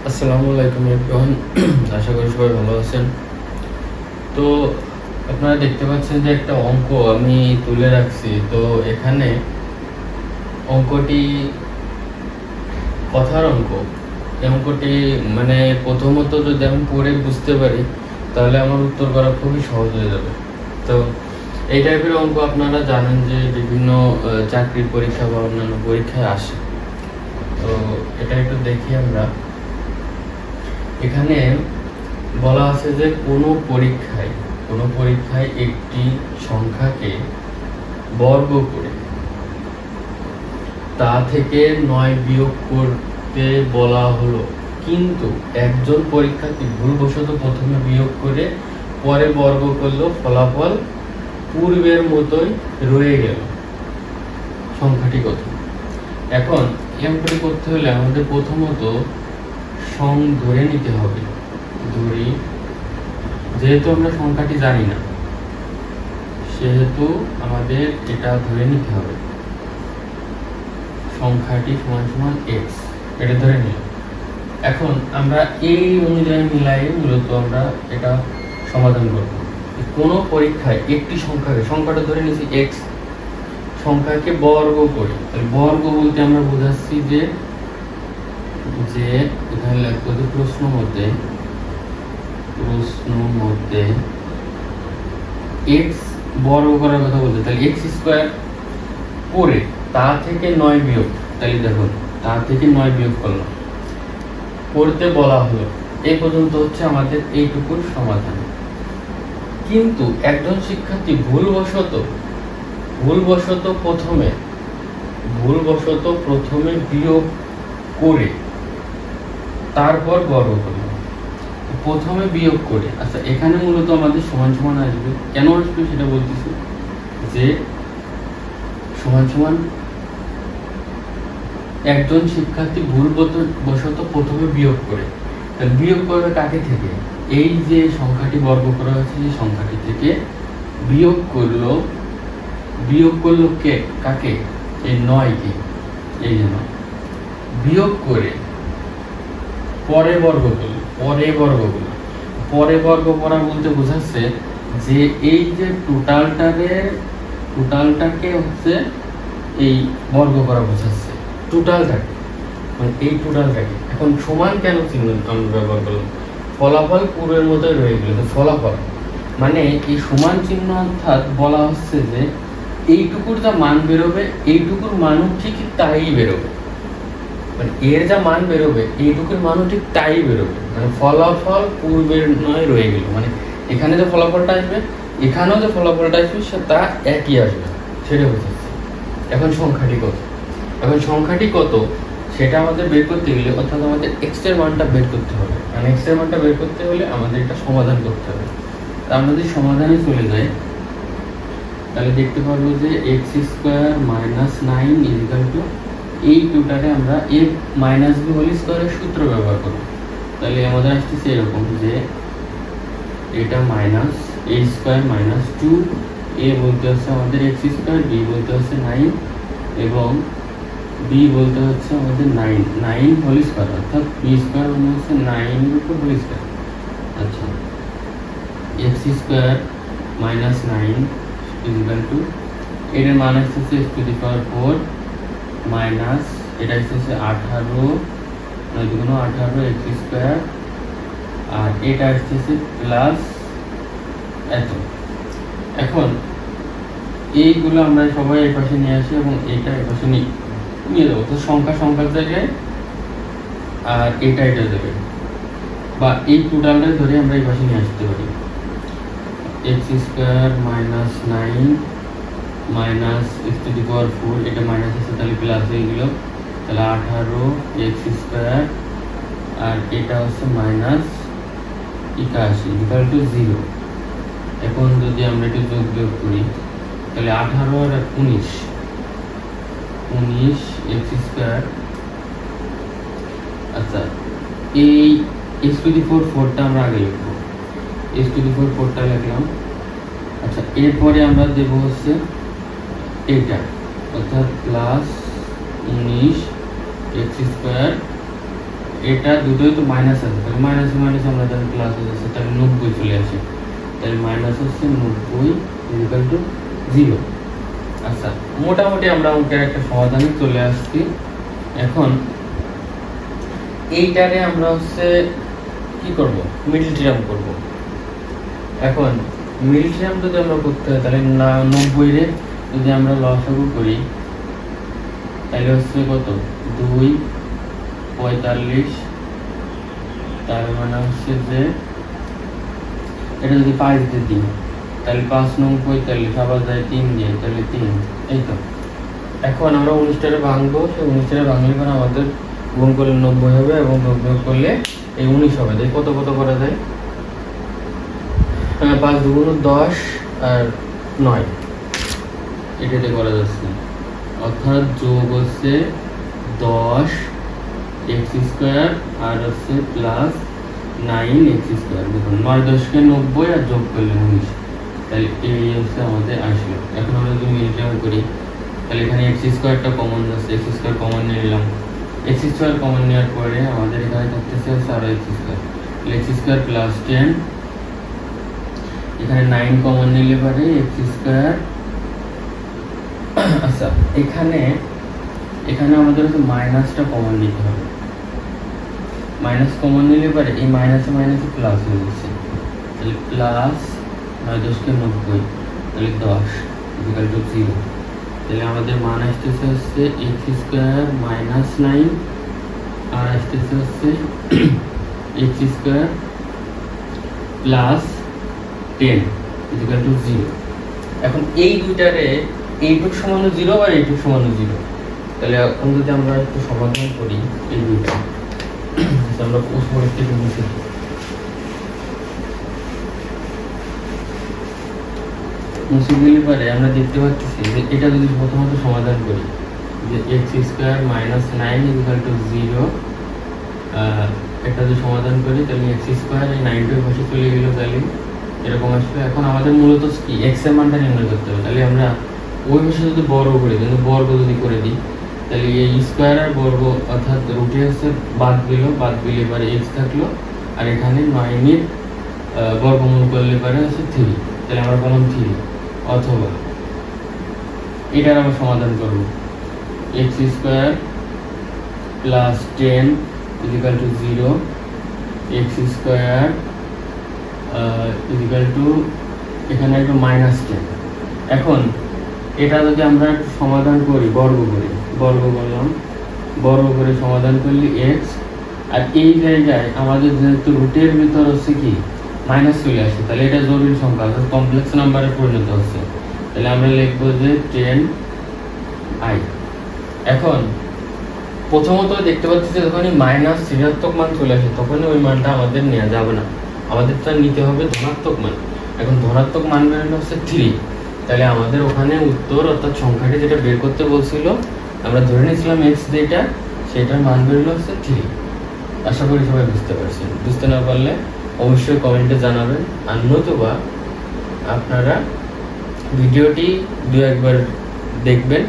আসসালামু আলাইকুম এভরিওয়ান। আশা করি সবাই ভালো আছেন। তো আপনারা দেখতে পাচ্ছেন যে একটা অঙ্ক আমি তুলে রাখছি। তো এখানে অঙ্কটি কথার অঙ্ক। এই অঙ্কটি মানে প্রথমত যদি আমি পড়ে বুঝতে পারি তাহলে আমার উত্তর করা খুবই সহজ হয়ে যাবে। তো এই টাইপের অঙ্ক আপনারা জানেন যে বিভিন্ন চাকরির পরীক্ষা বা অন্যান্য পরীক্ষায় আসে। তো এটা একটু দেখি আমরা। এখানে বলা আছে যে কোনো পরীক্ষায় একটি সংখ্যাকে বর্গ করে তা থেকে 9 বিয়োগ করতে বলা হলো, কিন্তু একজন পরীক্ষার্থী ভুলবশত প্রথমে বিয়োগ করে পরে বর্গ করলো, ফলাফল পূর্বের মতোই রয়ে গেল। সংখ্যাটি কত? এখন অঙ্কটি করতে হলে আমাদের প্রথমত সং ধরে নিতে হবে। ধরি, যেহেতু আমরা সংখ্যাটি জানি না সেহেতু আমাদের এটা ধরে নিতে হবে। সংখ্যাটি সমান সমান x, এটা ধরে নিলাম। এখন আমরা এই অনুযায়ী মিলাই মূলত আমরা এটা সমাধান করব। কোন পরীক্ষায় একটি সংখ্যাটা ধরে নিয়েছি x, সংখ্যাকে বর্গ করি। তাহলে বর্গ বলতে আমরা বোঝাচ্ছি যে এখানে লিখবো যে প্রশ্ন মধ্যে x বর্গ করার কথা বলতে, তাহলে x স্কয়ার করে তা থেকে 9 বিয়োগ, তাহলে দেখুন তা থেকে 9 বিয়োগ করলাম, করতে বলা হলো। এই পর্যন্ত হচ্ছে আমাদের এইটুকুর সমাধান। কিন্তু একজন শিক্ষার্থী ভুলবশত প্রথমে বিয়োগ করে তারপর বর্গ করলাম। প্রথমে বিয়োগ করে, আচ্ছা এখানে মূলত আমাদের সমান সমান আসবে। কেন আসবে সেটা বলতেছি, যে সমান সমান একজন শিক্ষার্থী ভুলবশত প্রথমে বিয়োগ করে, বিয়োগ করবে কাকে থেকে? এই যে সংখ্যাটি বর্গ করা হয়েছে সেই সংখ্যাটি থেকে বিয়োগ করলো কে? কাকে? এই 9 কে, এই যে 9 বিয়োগ করে পরে বর্গ করলো। পরে বর্গ করা বলতে বোঝাচ্ছে যে এই যে টোটালটাকে হচ্ছে এই বর্গ করা বোঝাচ্ছে, টোটালটাকে, মানে এই টোটালটাকে। এখন সমান কেন চিহ্ন আমরা ব্যবহার করলাম? ফলাফল পূর্বের মতোই রয়ে গেল। ফলাফল মানে এই সমান চিহ্ন, অর্থাৎ বলা হচ্ছে যে এইটুকুর যা মান বেরোবে এইটুকুর মানও ঠিক তাই বেরোবে, মানে এর যা মান বেরোবে এইটুকুর মানও ঠিক তাই বেরোবে। মানে ফলাফল পূর্বের নয় রয়ে গেল, মানে এখানে যে ফলাফলটা আসবে এখানেও যে ফলাফলটা আসবে তা একই আসবে, সেটা বোঝাচ্ছে। এখন সংখ্যাটি কত সেটা আমাদের বের করতে গেলে, অর্থাৎ আমাদের এক্স এর মানটা বের করতে হবে। মানে এক্স এর মানটা বের করতে হলে আমাদের এটা সমাধান করতে হবে। তা আমরা যদি সমাধানে চলে যাই তাহলে দেখতে পারবো যে x square minus 9 equal to, এই টোটালে আমরা এ মাইনাস বি হোল স্কোয়ারের সূত্র ব্যবহার করব। তাহলে আমাদের আসতেছে এরকম যে এটা মাইনাস এ স্কোয়ার মাইনাস 2, এ বলতে হচ্ছে আমাদের এক্স স্কোয়ার, বি বলতে হচ্ছে 9 এবং বি বলতে হচ্ছে আমাদের 9 হোল স্কোয়ার, অর্থাৎ বি স্কোয়ার মানে হচ্ছে 9 উপর হোল স্কোয়ার। আচ্ছা, x square minus 9 equal to, এর মান আসছে x to the power 4 minus এটা আসছে 18 এক্স স্কোয়ার, আর এটা আসছে প্লাস এত। এখন এইগুলো আমরা সবাই এই পাশে নিয়ে আসি এবং এটা এই পাশে নিয়ে যাবো। তো সংখ্যার জায়গায় আর এটা দেবে, বা এই টোটালটা ধরে আমরা এই পাশে নিয়ে আসতে পারি। X square minus 9 minus x to the power 4, এটা মাইনাস আছে তাহলে প্লাস হয়ে গেল, তাহলে 18 এক্স স্কোয়ার, আর এটা হচ্ছে মাইনাস 81 ইকুয়াল টু 0। এখন যদি আমরা এটা যোগ বিয়োগ করি তাহলে 18 আর 19 এক্স স্কোয়ার। আচ্ছা, এই এক্স টু দি পাওয়ার 4টা আমরা আগে লিখবো, এক্স টু দি পাওয়ার 4টা লিখলাম। আচ্ছা, এরপরে আমরা দেব হচ্ছে এটা, অর্থাৎ প্লাস 19 এক্স স্কোয়ার এটা দুটোই তো মাইনাস আছে, তাহলে মাইনাসে মাইনাসে আমরা জানি প্লাস হয়ে যাচ্ছে, তাহলে 90 চলে আসে, তাহলে মাইনাস হচ্ছে 90 ইকুয়াল টু 0। আচ্ছা, মোটামুটি আমরা অঙ্কের একটা সমাধানে চলে আসছি। এখন এইটারে আমরা হচ্ছে কি করব, মিডল টার্ম করব। এখন মিডল টার্ম যদি আমরা করতে হয় তাহলে 90 রে যদি আমরা লসাগু করি তাহলে হচ্ছে কত, 2 45, তার মানে হচ্ছে যে এটা যদি 5 দিয়ে দিই তাহলে 5 9 45, আবার যায় 3 দিয়ে, তাহলে 3, এই তো। এখন আমরা 19টারে ভাঙবো, সেই 19টারে ভাঙলে পরে আমাদের গুণ করলে 90 হবে এবং যোগ করলে এই 19 হবে। তাই কত কত করা যায়, 5 2 10 আর 9, এটাতে করা যাচ্ছে। অর্থাৎ যোগ হচ্ছে 10 এক্স স্কোয়ার আর হচ্ছে প্লাস 9 এক্স স্কোয়ার। দেখুন 9 10কে 90 আর যোগ করলে 19, তাহলে এই হচ্ছে আমাদের আসলো। এখন আমরা যদি মিলটাও করি তাহলে এখানে এক্স স্কোয়ারটা কমন যাচ্ছে, এক্স স্কোয়ার কমন নিয়ে নিলাম। এক্স স্কোয়ার কমন নেওয়ার পরে আমাদের এখানে থাকতেছে হচ্ছে আরো x square, x square plus 10, এখানে 9 কমন নিলে পারে এক্স স্কোয়ার। আচ্ছা, এখানে আমাদের হচ্ছে মাইনাসটা কমন নিতে হবে, মাইনাস কমন নিলে পারে এই মাইনাসে মাইনাসে প্লাস হয়ে যাচ্ছে, তাহলে প্লাস 9 10কে 90, তাহলে 10 ইকুয়াল টু 0। তাহলে আমাদের মান আসতেছে হচ্ছে এক্স স্কোয়ার মাইনাস 9 আর আসতেছে হচ্ছে x square plus 10 equal to 0। এখন এই দুইটারে এইটুক সমান 0 আর এইটুক সমান 0, তাহলে এখন যদি আমরা একটু সমাধান করি এই দুইটা, আমরা উপরের থেকে নিচে মুছে দিলে পরে আমরা দেখতে পাচ্ছি যে এটা যদি প্রথমত সমাধান করি যে x square minus 9 equal to 0, এটা যদি সমাধান করি তাহলে এক্স স্কোয়ার এই 9 পাশে চলে গেল, তাহলে এরকম আসবে। এখন আমাদের মূলত কি এক্স এর মানটা নির্ণয় করতে হবে, তাহলে আমরা ওই পাশে যদি বর্গ করি, কিন্তু বর্গ যদি করে দিই তাহলে এই স্কোয়ার আর বর্গ অর্থাৎ রুটে হচ্ছে বাদ দিলে এবারে এক্স থাকলো, আর এখানে 9 এর বর্গমূল করলে পারে হচ্ছে 3, তাহলে আমরা বললাম 3। অথবা এটার আমরা সমাধান করব, x square plus 10 equal to 0, x square equal to এখানে একটু মাইনাস 10। এখন এটা যদি আমরা একটু সমাধান করি, বর্গ করলাম, বর্গ করে সমাধান করলে এক্স, আর এই জায়গায় আমাদের যেহেতু রুটের ভিতর হচ্ছে কি মাইনাস চলে আসে, তাহলে এটা জরুরি সংখ্যা অর্থাৎ কমপ্লেক্স নাম্বারে পরিণত হচ্ছে, তাহলে আমরা লিখবো যে 10i। এখন প্রথমত দেখতে পাচ্ছি যে যখনই মাইনাস ঋণাত্মক মান চলে আসে তখনই ওই মানটা আমাদের নেওয়া যাবে না, আমাদের তো নিতে হবে ধনাত্মক মান। এখন ধনাত্মক মান বেরোনো হচ্ছে 3, তাহলে আমাদের ওখানে উত্তর অর্থাৎ সংখ্যাটি যেটা বের করতে বলছিল আমরা ধরে নিয়েছিলাম এক্স যেটা, সেটার মান বেরোলো হচ্ছে 3। আশা করি সবাই বুঝতে পারছেন। বুঝতে না পারলে অবশ্যই কমেন্টে জানাবেন, আর নতুবা আপনারা ভিডিওটি 2-1বার দেখবেন।